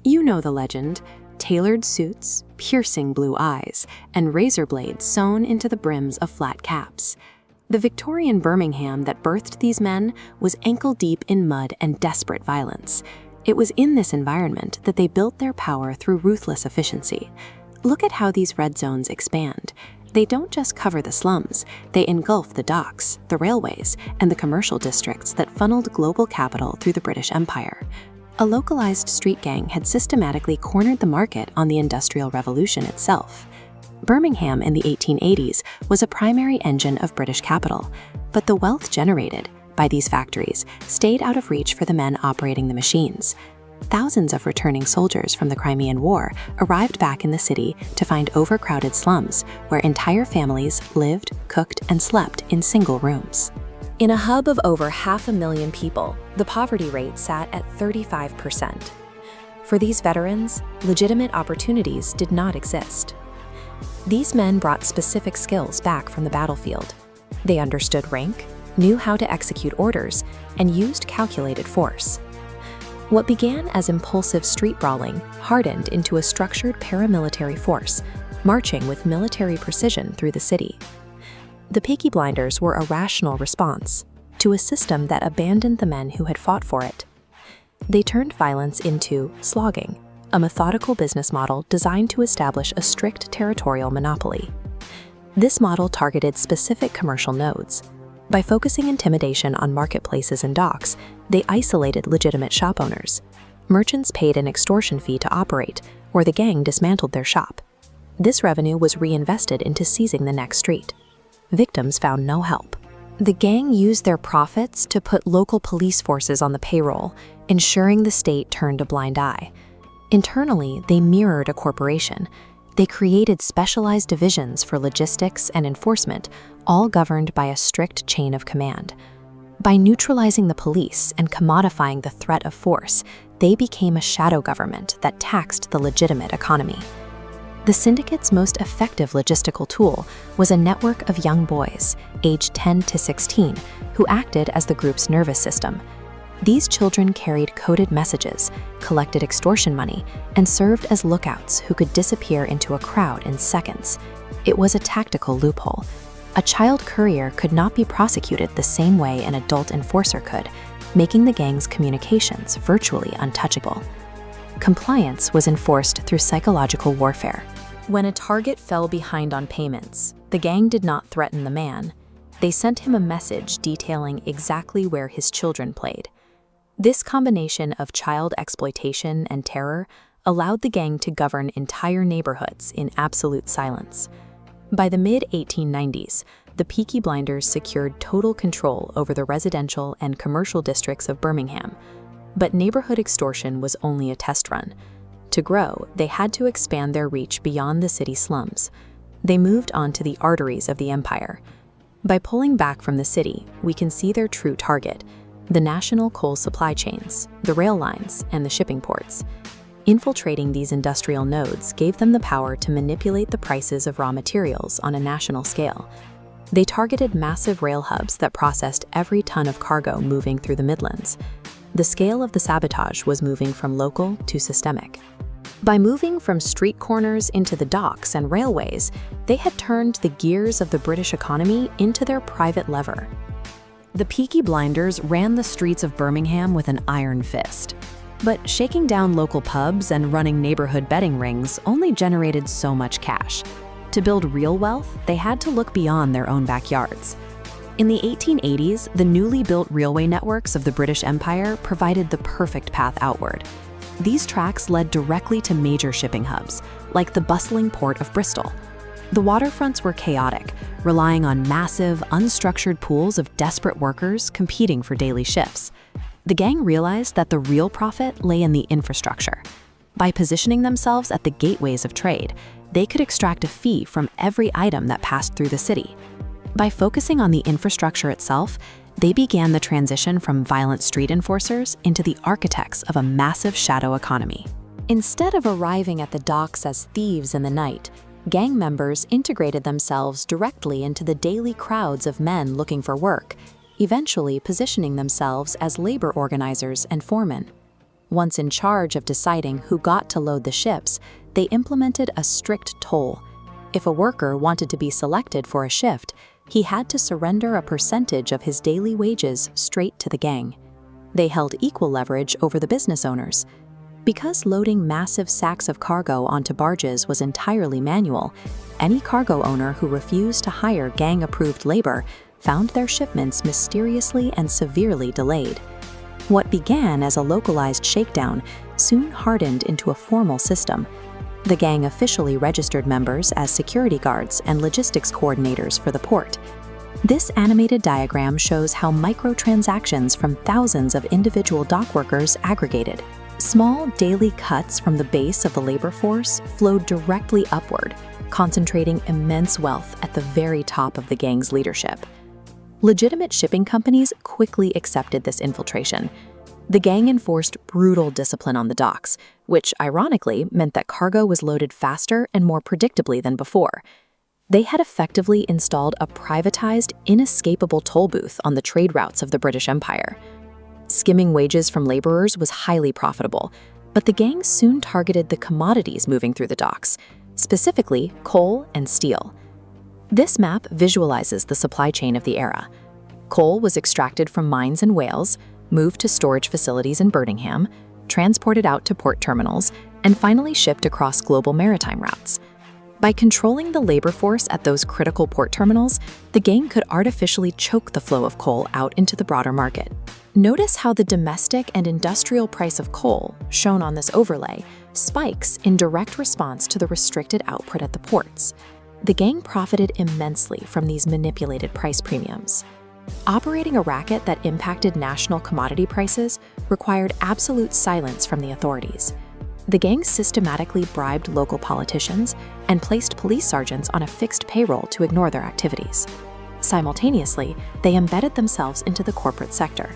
You know the legend: tailored suits, piercing blue eyes, and razor blades sewn into the brims of flat caps. The Victorian Birmingham that birthed these men was ankle-deep in mud and desperate violence. It was in this environment that they built their power through ruthless efficiency. Look at how these red zones expand. They don't just cover the slums, they engulf the docks, the railways, and the commercial districts that funneled global capital through the British Empire. A localized street gang had systematically cornered the market on the Industrial Revolution itself. Birmingham in the 1880s was a primary engine of British capital, but the wealth generated by these factories stayed out of reach for the men operating the machines. Thousands of returning soldiers from the Crimean War arrived back in the city to find overcrowded slums where entire families lived, cooked, and slept in single rooms. In a hub of over 500,000 people, the poverty rate sat at 35%. For these veterans, legitimate opportunities did not exist. These men brought specific skills back from the battlefield. They understood rank, knew how to execute orders, and used calculated force. What began as impulsive street brawling hardened into a structured paramilitary force, marching with military precision through the city. The Peaky Blinders were a rational response to a system that abandoned the men who had fought for it. They turned violence into slogging, a methodical business model designed to establish a strict territorial monopoly. This model targeted specific commercial nodes. By focusing intimidation on marketplaces and docks, they isolated legitimate shop owners. Merchants paid an extortion fee to operate, or the gang dismantled their shop. This revenue was reinvested into seizing the next street. Victims found no help. The gang used their profits to put local police forces on the payroll, ensuring the state turned a blind eye. Internally, they mirrored a corporation. They created specialized divisions for logistics and enforcement, all governed by a strict chain of command. By neutralizing the police and commodifying the threat of force, they became a shadow government that taxed the legitimate economy. The syndicate's most effective logistical tool was a network of young boys, aged 10 to 16, who acted as the group's nervous system. These children carried coded messages, collected extortion money, and served as lookouts who could disappear into a crowd in seconds. It was a tactical loophole. A child courier could not be prosecuted the same way an adult enforcer could, making the gang's communications virtually untouchable. Compliance was enforced through psychological warfare. When a target fell behind on payments, the gang did not threaten the man. They sent him a message detailing exactly where his children played. This combination of child exploitation and terror allowed the gang to govern entire neighborhoods in absolute silence. By the mid-1890s, the Peaky Blinders secured total control over the residential and commercial districts of Birmingham. But neighborhood extortion was only a test run. To grow, they had to expand their reach beyond the city slums. They moved onto the arteries of the empire. By pulling back from the city, we can see their true target: the national coal supply chains, the rail lines, and the shipping ports. Infiltrating these industrial nodes gave them the power to manipulate the prices of raw materials on a national scale. They targeted massive rail hubs that processed every ton of cargo moving through the Midlands. The scale of the sabotage was moving from local to systemic. By moving from street corners into the docks and railways, they had turned the gears of the British economy into their private lever. The Peaky Blinders ran the streets of Birmingham with an iron fist. But shaking down local pubs and running neighborhood betting rings only generated so much cash. To build real wealth, they had to look beyond their own backyards. In the 1880s, the newly built railway networks of the British Empire provided the perfect path outward. These tracks led directly to major shipping hubs, like the bustling port of Bristol. The waterfronts were chaotic, relying on massive, unstructured pools of desperate workers competing for daily shifts. The gang realized that the real profit lay in the infrastructure. By positioning themselves at the gateways of trade, they could extract a fee from every item that passed through the city. By focusing on the infrastructure itself, they began the transition from violent street enforcers into the architects of a massive shadow economy. Instead of arriving at the docks as thieves in the night, gang members integrated themselves directly into the daily crowds of men looking for work, eventually positioning themselves as labor organizers and foremen. Once in charge of deciding who got to load the ships, they implemented a strict toll. If a worker wanted to be selected for a shift, he had to surrender a percentage of his daily wages straight to the gang. They held equal leverage over the business owners. Because loading massive sacks of cargo onto barges was entirely manual, any cargo owner who refused to hire gang-approved labor found their shipments mysteriously and severely delayed. What began as a localized shakedown soon hardened into a formal system. The gang officially registered members as security guards and logistics coordinators for the port. This animated diagram shows how microtransactions from thousands of individual dock workers aggregated. Small daily cuts from the base of the labor force flowed directly upward, concentrating immense wealth at the very top of the gang's leadership. Legitimate shipping companies quickly accepted this infiltration. The gang enforced brutal discipline on the docks, which ironically meant that cargo was loaded faster and more predictably than before. They had effectively installed a privatized, inescapable toll booth on the trade routes of the British Empire. Skimming wages from laborers was highly profitable, but the gang soon targeted the commodities moving through the docks, specifically coal and steel. This map visualizes the supply chain of the era. Coal was extracted from mines in Wales, moved to storage facilities in Birmingham, transported out to port terminals, and finally shipped across global maritime routes. By controlling the labor force at those critical port terminals, the gang could artificially choke the flow of coal out into the broader market. Notice how the domestic and industrial price of coal, shown on this overlay, spikes in direct response to the restricted output at the ports. The gang profited immensely from these manipulated price premiums. Operating a racket that impacted national commodity prices required absolute silence from the authorities. The gang systematically bribed local politicians and placed police sergeants on a fixed payroll to ignore their activities. Simultaneously, they embedded themselves into the corporate sector.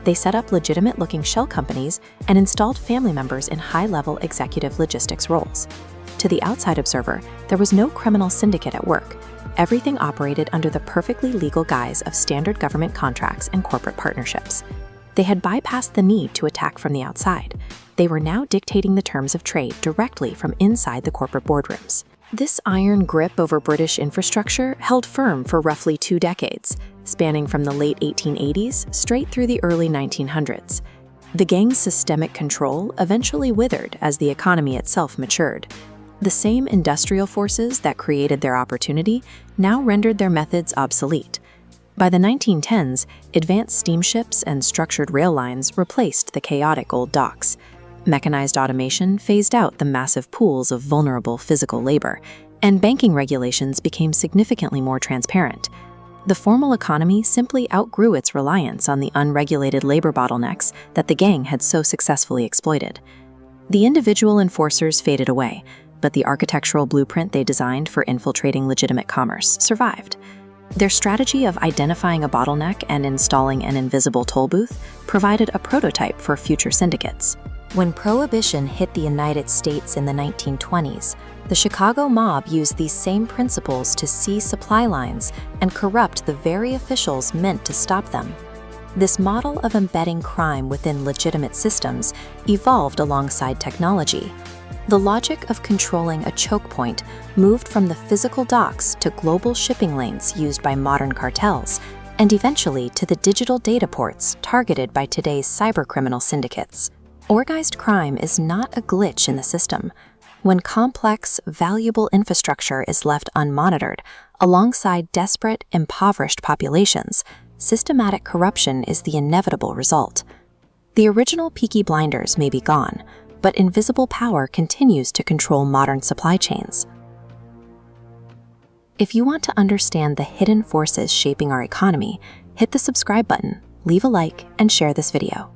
They set up legitimate-looking shell companies and installed family members in high-level executive logistics roles. To the outside observer, there was no criminal syndicate at work. Everything operated under the perfectly legal guise of standard government contracts and corporate partnerships. They had bypassed the need to attack from the outside. They were now dictating the terms of trade directly from inside the corporate boardrooms. This iron grip over British infrastructure held firm for roughly 2 decades, spanning from the late 1880s straight through the early 1900s. The gang's systemic control eventually withered as the economy itself matured. The same industrial forces that created their opportunity now rendered their methods obsolete. By the 1910s, advanced steamships and structured rail lines replaced the chaotic old docks. Mechanized automation phased out the massive pools of vulnerable physical labor, and banking regulations became significantly more transparent. The formal economy simply outgrew its reliance on the unregulated labor bottlenecks that the gang had so successfully exploited. The individual enforcers faded away, but the architectural blueprint they designed for infiltrating legitimate commerce survived. Their strategy of identifying a bottleneck and installing an invisible toll booth provided a prototype for future syndicates. When Prohibition hit the United States in the 1920s, the Chicago mob used these same principles to seize supply lines and corrupt the very officials meant to stop them. This model of embedding crime within legitimate systems evolved alongside technology. The logic of controlling a choke point moved from the physical docks to global shipping lanes used by modern cartels, and eventually to the digital data ports targeted by today's cybercriminal syndicates. Organized crime is not a glitch in the system. When complex, valuable infrastructure is left unmonitored, alongside desperate, impoverished populations, systematic corruption is the inevitable result. The original Peaky Blinders may be gone, but invisible power continues to control modern supply chains. If you want to understand the hidden forces shaping our economy, hit the subscribe button, leave a like, and share this video.